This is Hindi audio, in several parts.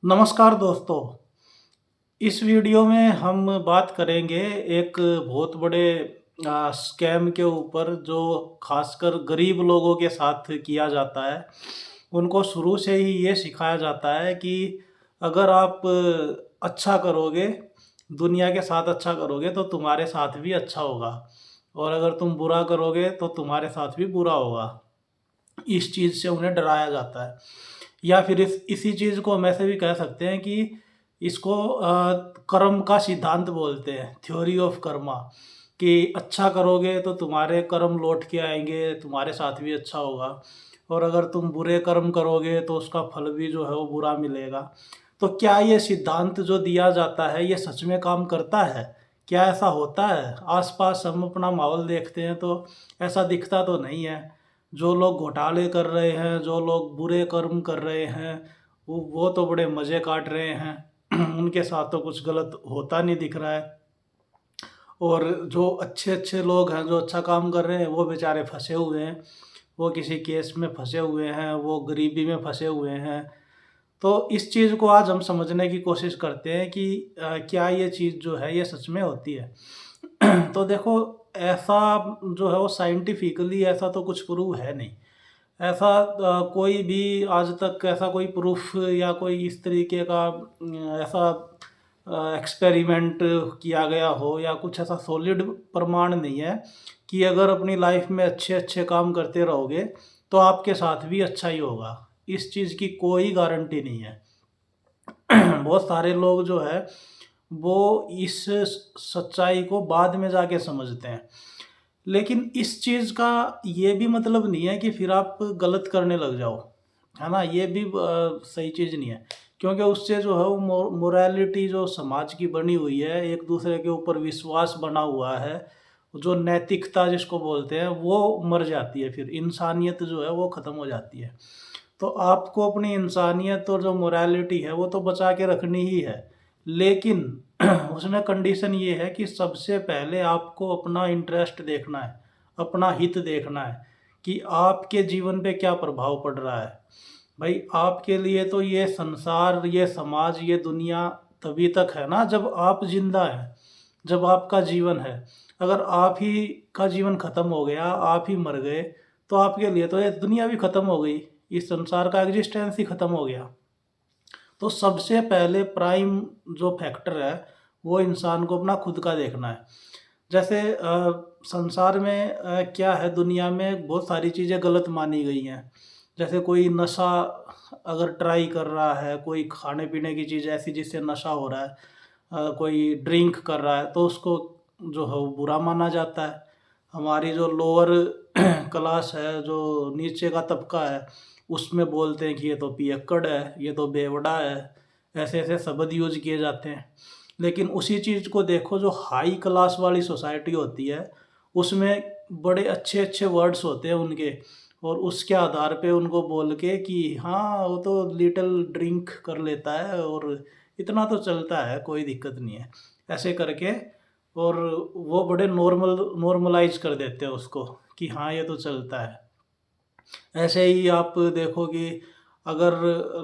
नमस्कार दोस्तों, इस वीडियो में हम बात करेंगे एक बहुत बड़े स्कैम के ऊपर जो खासकर गरीब लोगों के साथ किया जाता है। उनको शुरू से ही ये सिखाया जाता है कि अगर आप अच्छा करोगे, दुनिया के साथ अच्छा करोगे तो तुम्हारे साथ भी अच्छा होगा और अगर तुम बुरा करोगे तो तुम्हारे साथ भी बुरा होगा। इस चीज़ से उन्हें डराया जाता है। या फिर इसी चीज़ को हम ऐसे भी कह सकते हैं कि इसको कर्म का सिद्धांत बोलते हैं, थ्योरी ऑफ कर्मा। कि अच्छा करोगे तो तुम्हारे कर्म लौट के आएँगे, तुम्हारे साथ भी अच्छा होगा और अगर तुम बुरे कर्म करोगे तो उसका फल भी जो है वो बुरा मिलेगा। तो क्या ये सिद्धांत जो दिया जाता है ये सच में काम करता है? क्या ऐसा होता है? आस-पास हम अपना माहौल देखते हैं तो ऐसा दिखता तो नहीं है। जो लोग घोटाले कर रहे हैं, जो लोग बुरे कर्म कर रहे हैं, वो तो बड़े मज़े काट रहे हैं। उनके साथ तो कुछ गलत होता नहीं दिख रहा है और जो अच्छे-अच्छे लोग हैं, जो अच्छा काम कर रहे हैं, वो बेचारे फँसे हुए हैं। वो किसी केस में फँसे हुए हैं, वो गरीबी में फँसे हुए हैं। तो इस चीज़ को आज हम समझने की कोशिश करते हैं कि क्या ये चीज़ जो है, ये सच में होती है? तो देखो, ऐसा जो है वो साइंटिफिकली ऐसा तो कुछ प्रूव है नहीं। ऐसा कोई भी आज तक ऐसा कोई प्रूफ या कोई इस तरीके का ऐसा एक्सपेरिमेंट किया गया हो या कुछ ऐसा सॉलिड प्रमाण नहीं है कि अगर अपनी लाइफ में अच्छे-अच्छे काम करते रहोगे, तो आपके साथ भी अच्छा ही होगा। इस चीज़ की कोई गारंटी नहीं है। बहुत सारे लोग जो है, वो इस सच्चाई को बाद में जाके समझते हैं। लेकिन इस चीज़ का ये भी मतलब नहीं है कि फिर आप गलत करने लग जाओ, है ना? ये भी सही चीज़ नहीं है, क्योंकि उससे जो है वो मोरालिटी जो समाज की बनी हुई है, एक-दूसरे के ऊपर विश्वास बना हुआ है, जो नैतिकता जिसको बोलते हैं, वो मर जाती है फिर, इंसानियत जो है वो ख़त्म हो जाती है। तो आपको अपनी इंसानियत और जो मोरालिटी है, वो तो बचा के रखनी ही है। लेकिन उसमें कंडीशन ये है कि सबसे पहले आपको अपना इंटरेस्ट देखना है, अपना हित देखना है कि आपके जीवन पे क्या प्रभाव पड़ रहा है। भाई, आपके लिए तो ये संसार, ये समाज, ये दुनिया तभी तक है ना जब आप ज़िंदा हैं, जब आपका जीवन है। अगर आप ही का जीवन ख़त्म हो गया, आप ही मर गए, तो आपके लिए तो ये दुनिया भी ख़त्म हो गई, इस संसार का एग्ज़िस्टेंस ही ख़त्म हो गया। तो सबसे पहले प्राइम जो फैक्टर है, वो इंसान को अपना खुद का देखना है। जैसे संसार में क्या है, दुनिया में बहुत सारी चीज़ें गलत मानी गई हैं। जैसे कोई नशा अगर ट्राई कर रहा है, कोई खाने-पीने की चीज़ ऐसी जिससे नशा हो रहा है, कोई ड्रिंक कर रहा है, तो उसको जो है वो बुरा माना जाता है। हमारी जो लोअर क्लास है, जो नीचे का तबका है, उसमें बोलते हैं कि ये तो पियक्कड़ है, ये तो बेवड़ा है, ऐसे-ऐसे शब्द यूज़ किए जाते हैं। लेकिन उसी चीज़ को देखो जो हाई क्लास वाली सोसाइटी होती है, उसमें बड़े अच्छे-अच्छे वर्ड्स होते हैं उनके और उसके आधार पे उनको बोल के कि हाँ, वो तो लिटिल ड्रिंक कर लेता है और इतना तो चलता है, कोई दिक्कत नहीं है। ऐसे करके और वो बड़े नॉर्मलाइज़ कर देते हैं उसको कि हाँ, ये तो चलता है। ऐसे ही आप देखो कि अगर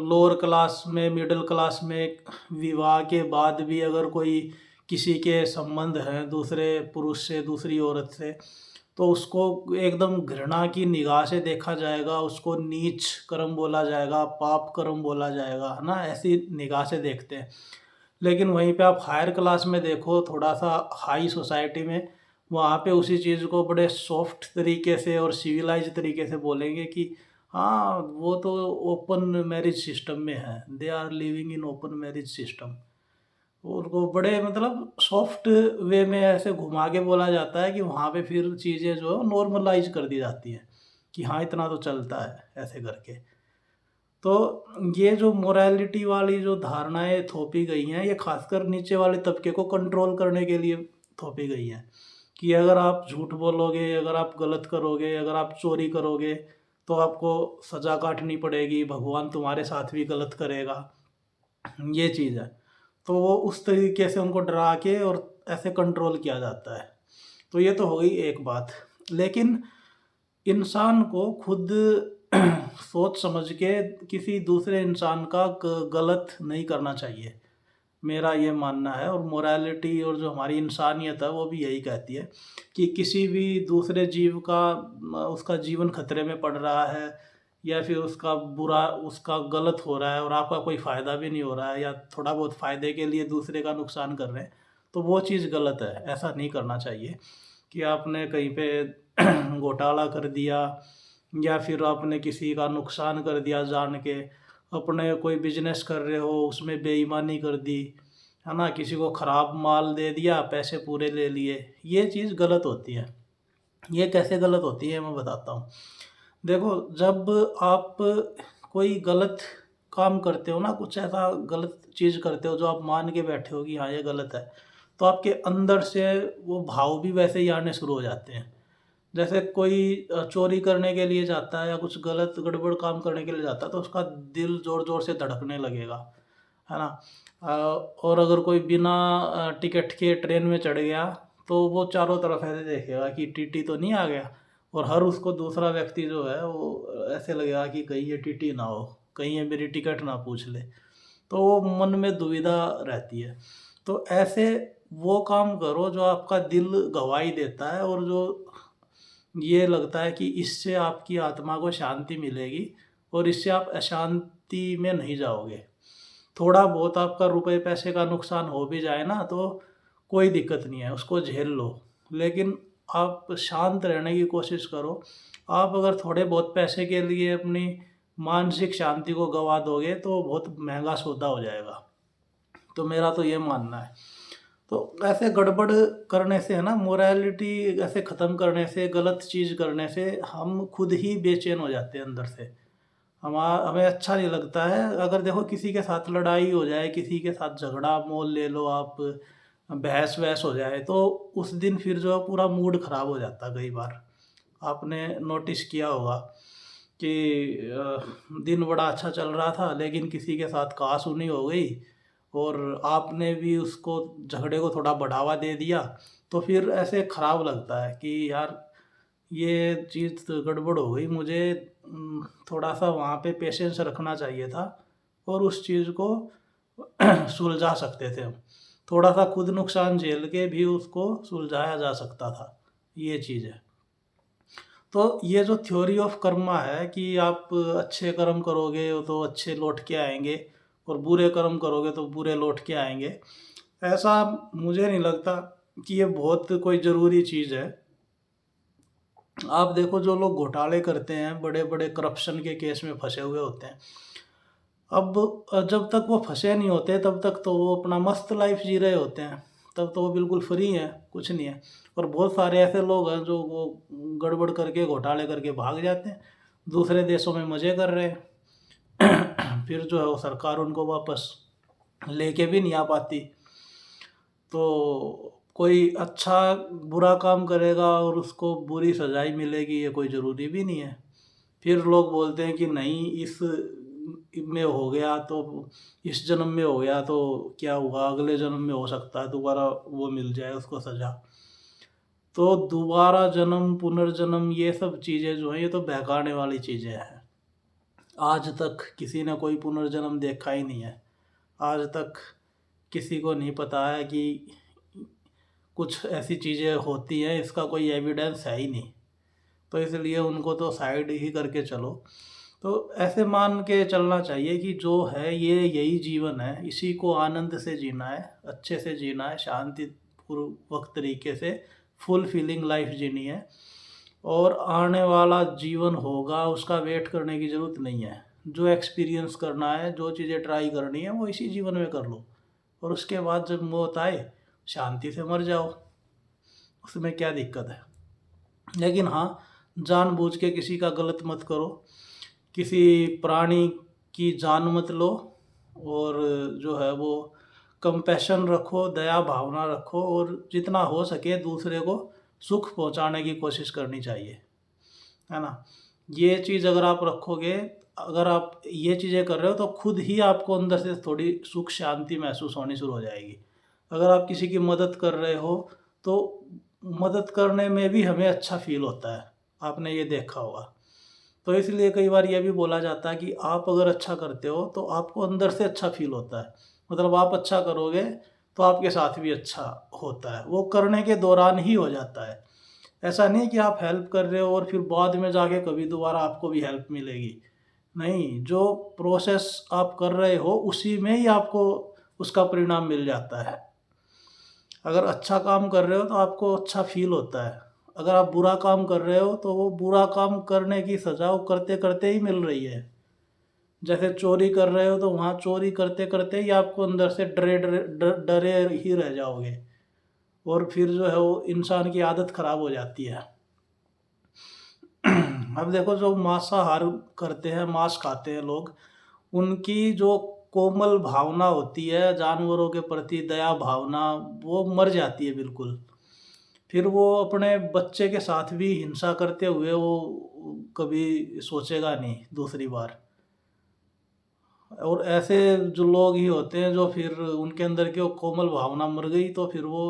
लोअर क्लास में, मिडल क्लास में विवाह के बाद भी अगर कोई किसी के संबंध हैं दूसरे पुरुष से, दूसरी औरत से, तो उसको एकदम घृणा की निगाह से देखा जाएगा, उसको नीच कर्म बोला जाएगा, पाप कर्म बोला जाएगा, है ना? ऐसी निगाह से देखते हैं। लेकिन वहीं पे आप हायर क्लास में देखो, थोड़ा-सा हाई सोसाइटी में, वहाँ पे उसी चीज़ को बड़े सॉफ्ट तरीके से और सिविलाइज़ तरीके से बोलेंगे कि हाँ, वो तो ओपन मैरिज सिस्टम में है। They are living in open marriage system. और वो बड़े मतलब सॉफ्ट वे में ऐसे घुमा के बोला जाता है कि वहाँ पे फिर चीज़ें जो है नॉर्मलाइज़ कर दी जाती हैं, कि हाँ, इतना तो चलता है, ऐसे करके। तो ये जो मोरालिटी वाली जो धारणाएँ थोपी गई हैं, ये खासकर नीचे वाले तबके को कंट्रोल करने के लिए थोपी गई हैं, कि अगर आप झूठ बोलोगे, अगर आप गलत करोगे, अगर आप चोरी करोगे, तो आपको सज़ा काटनी पड़ेगी, भगवान तुम्हारे साथ भी गलत करेगा, ये चीज़ है। तो वो उस तरीके से उनको डरा के और ऐसे कंट्रोल किया जाता है। तो ये तो हो गई एक बात। लेकिन इंसान को खुद सोच समझ के किसी दूसरे इंसान का गलत नहीं करना चाहिए। मेरा ये मानना है, और मोरालिटी और जो हमारी इंसानियत है वो भी यही कहती है कि किसी भी दूसरे जीव का उसका जीवन खतरे में पड़ रहा है, या फिर उसका गलत हो रहा है और आपका कोई फ़ायदा भी नहीं हो रहा है, या थोड़ा बहुत फ़ायदे के लिए दूसरे का नुकसान कर रहे हैं, तो वो चीज़ गलत है। ऐसा नहीं करना चाहिए कि आपने कहीं पे घोटाला कर दिया, या फिर आपने किसी का नुकसान कर दिया जान के, अपने कोई बिजनेस कर रहे हो उसमें बेईमानी कर दी, है ना? किसी को ख़राब माल दे दिया, पैसे पूरे ले लिए, ये चीज़ गलत होती है। ये कैसे गलत होती है मैं बताता हूँ। देखो, जब आप कोई गलत काम करते हो ना, कुछ ऐसा गलत चीज़ करते हो जो आप मान के बैठे हो कि हाँ ये गलत है, तो आपके अंदर से वो भाव भी वैसे ही आने शुरू हो जाते हैं। जैसे कोई चोरी करने के लिए जाता है या कुछ गलत गड़बड़ काम करने के लिए जाता है, तो उसका दिल ज़ोर-ज़ोर से धड़कने लगेगा, है ना? और अगर कोई बिना टिकट के ट्रेन में चढ़ गया, तो वो चारों तरफ ऐसे देखेगा कि टीटी तो नहीं आ गया, और हर उसको दूसरा व्यक्ति जो है वो ऐसे लगेगा कि कहीं ये टीटी ना हो, कहीं ये मेरी टिकट ना पूछ ले। तो वो मन में दुविधा रहती है। तो ऐसे वो काम करो जो आपका दिल गवाही देता है, और जो ये लगता है कि इससे आपकी आत्मा को शांति मिलेगी और इससे आप अशांति में नहीं जाओगे। थोड़ा बहुत आपका रुपए पैसे का नुकसान हो भी जाए ना, तो कोई दिक्कत नहीं है, उसको झेल लो। लेकिन आप शांत रहने की कोशिश करो। आप अगर थोड़े बहुत पैसे के लिए अपनी मानसिक शांति को गँवा दोगे, तो बहुत महँगा सौदा हो जाएगा। तो मेरा तो ये मानना है। तो ऐसे गड़बड़ करने से, है ना, मोरालिटी ऐसे ख़त्म करने से, गलत चीज़ करने से हम खुद ही बेचैन हो जाते हैं अंदर से। हमें अच्छा नहीं लगता है। अगर देखो किसी के साथ लड़ाई हो जाए, किसी के साथ झगड़ा मोल ले लो आप, बहस-वहस हो जाए, तो उस दिन फिर जो है पूरा मूड ख़राब हो जाता है कई बार। आपने नोटिस किया होगा कि दिन बड़ा अच्छा चल रहा था, लेकिन किसी के साथ कहा-सुनी हो गई और आपने भी उसको झगड़े को थोड़ा बढ़ावा दे दिया, तो फिर ऐसे ख़राब लगता है कि यार ये चीज़ तो गड़बड़ हो गई। मुझे थोड़ा-सा वहाँ पे पेशेंस रखना चाहिए था और उस चीज़ को सुलझा सकते थे हम। थोड़ा-सा खुद नुकसान झेल के भी उसको सुलझाया जा सकता था, ये चीज़ है। तो ये जो थ्योरी ऑफ कर्मा है कि आप अच्छे कर्म करोगे तो अच्छे लौट के आएँगे, और बुरे कर्म करोगे तो बुरे लौट के आएँगे, ऐसा मुझे नहीं लगता कि ये बहुत कोई ज़रूरी चीज़ है। आप देखो, जो लोग घोटाले करते हैं, बड़े-बड़े करप्शन के केस में फँसे हुए होते हैं। अब जब तक वो फँसे नहीं होते तब तक तो वो अपना मस्त लाइफ़ जी रहे होते हैं। तब तो वो बिल्कुल फ्री हैं, कुछ नहीं है। और बहुत सारे ऐसे लोग हैं जो वो गड़बड़ करके, घोटाले करके भाग जाते हैं, दूसरे देशों में मज़े कर रहे हैं। फिर जो है वो सरकार उनको वापस लेके भी नहीं आ पाती। तो कोई अच्छा बुरा काम करेगा और उसको बुरी सज़ाई मिलेगी, ये कोई ज़रूरी भी नहीं है। फिर लोग बोलते हैं कि नहीं, इस में हो गया तो इस जन्म में हो गया तो क्या हुआ, अगले जन्म में हो सकता है दोबारा वो मिल जाए उसको सज़ा। तो दोबारा जन्म, पुनर्जन्म, ये सब चीज़ें जो हैं ये तो बहकाने वाली चीज़ें हैं। आज तक किसी ने कोई पुनर्जन्म देखा ही नहीं है। आज तक किसी को नहीं पता है कि कुछ ऐसी चीज़ें होती हैं, इसका कोई एविडेंस है ही नहीं। तो इसलिए उनको तो साइड ही करके चलो। तो ऐसे मान के चलना चाहिए कि जो है ये यही जीवन है, इसी को आनंद से जीना है, अच्छे से जीना है, शांतिपूर्वक तरीके से फुलफिलिंग लाइफ जीनी है। और आने वाला जीवन होगा, उसका वेट करने की ज़रूरत नहीं है। जो एक्सपीरियंस करना है, जो चीज़ें ट्राई करनी है, वो इसी जीवन में कर लो, और उसके बाद जब मौत आए, शांति से मर जाओ, उसमें क्या दिक्कत है। लेकिन हाँ, जानबूझ के किसी का गलत मत करो, किसी प्राणी की जान मत लो, और जो है वो कंपैशन रखो, दया भावना रखो, और जितना हो सके दूसरे को सुख पहुंचाने की कोशिश करनी चाहिए, है ना? ये चीज़ अगर आप रखोगे, अगर आप ये चीज़ें कर रहे हो, तो खुद ही आपको अंदर से थोड़ी सुख शांति महसूस होनी शुरू हो जाएगी। अगर आप किसी की मदद कर रहे हो, तो मदद करने में भी हमें अच्छा फ़ील होता है, आपने ये देखा होगा। तो इसलिए कई बार ये भी बोला जाता है कि आप अगर अच्छा करते हो तो आपको अंदर से अच्छा फ़ील होता है। मतलब आप अच्छा करोगे तो आपके साथ भी अच्छा होता है, वो करने के दौरान ही हो जाता है। ऐसा नहीं है कि आप हेल्प कर रहे हो और फिर बाद में जाके कभी दोबारा आपको भी हेल्प मिलेगी। नहीं, जो प्रोसेस आप कर रहे हो उसी में ही आपको उसका परिणाम मिल जाता है। अगर अच्छा काम कर रहे हो तो आपको अच्छा फ़ील होता है। अगर आप बुरा काम कर रहे हो तो वो बुरा काम करने की सज़ा वो करते-करते ही मिल रही है। जैसे चोरी कर रहे हो तो वहाँ चोरी करते-करते ही आपको अंदर से डरे ही रह जाओगे और फिर जो है वो इंसान की आदत ख़राब हो जाती है। अब देखो जो मांसाहार करते हैं, मांस खाते हैं लोग, उनकी जो कोमल भावना होती है जानवरों के प्रति दया भावना, वो मर जाती है बिल्कुल। फिर वो अपने बच्चे के साथ भी हिंसा करते हुए वो कभी सोचेगा नहीं दूसरी बार। और ऐसे जो लोग ही होते हैं जो फिर उनके अंदर की वो कोमल भावना मर गई तो फिर वो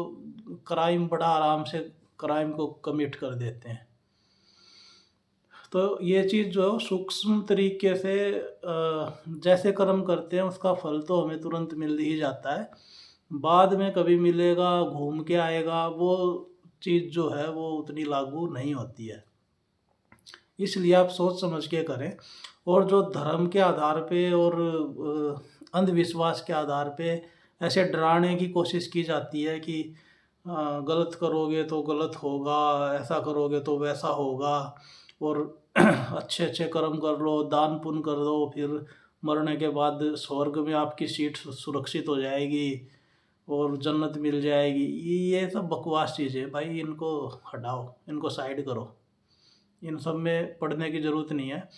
क्राइम बड़ा आराम से क्राइम को कमिट कर देते हैं। तो ये चीज़ जो है वो सूक्ष्म तरीके से जैसे कर्म करते हैं उसका फल तो हमें तुरंत मिल ही जाता है। बाद में कभी मिलेगा, घूम के आएगा, वो चीज़ जो है वो उतनी लागू नहीं होती है। इसलिए आप सोच समझ के करें और जो धर्म के आधार पे और अंधविश्वास के आधार पे ऐसे डराने की कोशिश की जाती है कि गलत करोगे तो गलत होगा, ऐसा करोगे तो वैसा होगा और अच्छे-अच्छे कर्म कर लो, दान पुण्य कर दो, फिर मरने के बाद स्वर्ग में आपकी सीट सुरक्षित हो जाएगी और जन्नत मिल जाएगी। ये सब बकवास चीज़ है भाई, इनको हटाओ, इनको साइड करो। इन सब में पढ़ने की ज़रूरत नहीं है।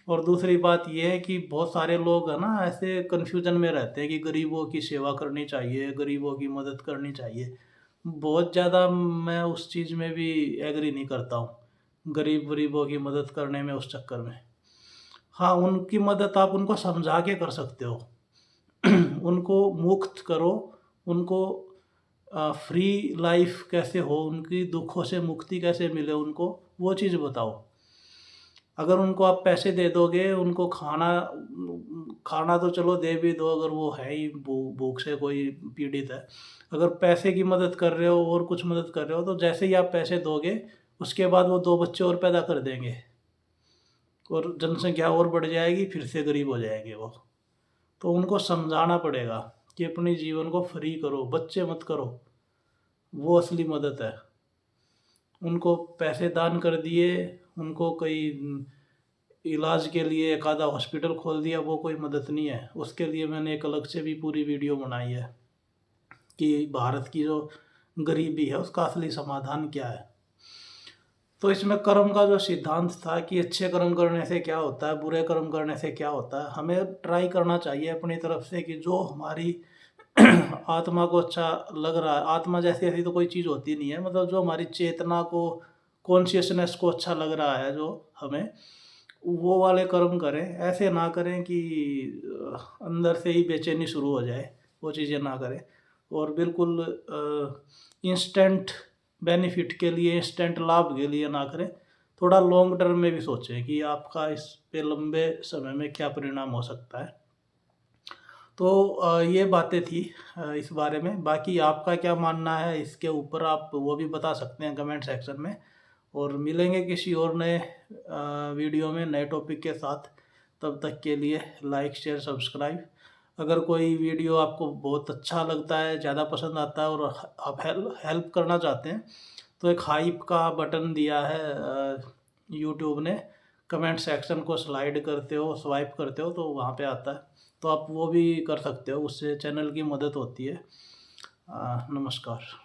और दूसरी बात ये है कि बहुत सारे लोग है ना ऐसे कन्फ्यूजन में रहते हैं कि गरीबों की सेवा करनी चाहिए, गरीबों की मदद करनी चाहिए। बहुत ज़्यादा मैं उस चीज़ में भी एग्री नहीं करता हूँ, गरीबों की मदद करने में उस चक्कर में। हाँ, उनकी मदद आप उनको समझा के कर सकते हो। उनको मुक्त करो, उनको फ्री लाइफ कैसे हो, उनकी दुखों से मुक्ति कैसे मिले उनको, वो चीज़ बताओ। अगर उनको आप पैसे दे दोगे, उनको खाना खाना तो चलो दे भी दो अगर वो है ही भूख से कोई पीड़ित है। अगर पैसे की मदद कर रहे हो और कुछ मदद कर रहे हो तो जैसे ही आप पैसे दोगे, उसके बाद वो 2 बच्चे और पैदा कर देंगे और जनसंख्या और बढ़ जाएगी, फिर से गरीब हो जाएँगे वो। तो उनको समझाना पड़ेगा कि अपने जीवन को फ्री करो, बच्चे मत करो, वो असली मदद है। उनको पैसे दान कर दिए, उनको कोई इलाज के लिए एक आधा हॉस्पिटल खोल दिया, वो कोई मदद नहीं है। उसके लिए मैंने एक अलग से भी पूरी वीडियो बनाई है कि भारत की जो गरीबी है उसका असली समाधान क्या है। तो इसमें कर्म का जो सिद्धांत था कि अच्छे कर्म करने से क्या होता है, बुरे कर्म करने से क्या होता है, हमें ट्राई करना चाहिए अपनी तरफ से कि जो हमारी आत्मा को अच्छा लग रहा है, आत्मा जैसी ऐसी तो कोई चीज़ होती नहीं है, मतलब जो हमारी चेतना को, कॉन्शियसनेस को अच्छा लग रहा है जो हमें, वो वाले कर्म करें। ऐसे ना करें कि अंदर से ही बेचैनी शुरू हो जाए, वो चीज़ें ना करें। और बिल्कुल इंस्टेंट बेनिफिट के लिए, इंस्टेंट लाभ के लिए ना करें। थोड़ा लॉन्ग टर्म में भी सोचें कि आपका इस पे लंबे समय में क्या परिणाम हो सकता है। तो ये बातें थी इस बारे में। बाकी आपका क्या मानना है इसके ऊपर, आप वो भी बता सकते हैं कमेंट सेक्शन में। और मिलेंगे किसी और नए वीडियो में नए टॉपिक के साथ। तब तक के लिए लाइक शेयर सब्सक्राइब। अगर कोई वीडियो आपको बहुत अच्छा लगता है, ज़्यादा पसंद आता है और आप हेल्प करना चाहते हैं तो एक हाइप का बटन दिया है यूट्यूब ने। कमेंट सेक्शन को स्लाइड करते हो, स्वाइप करते हो तो वहाँ पे आता है, तो आप वो भी कर सकते हो, उससे चैनल की मदद होती है। नमस्कार।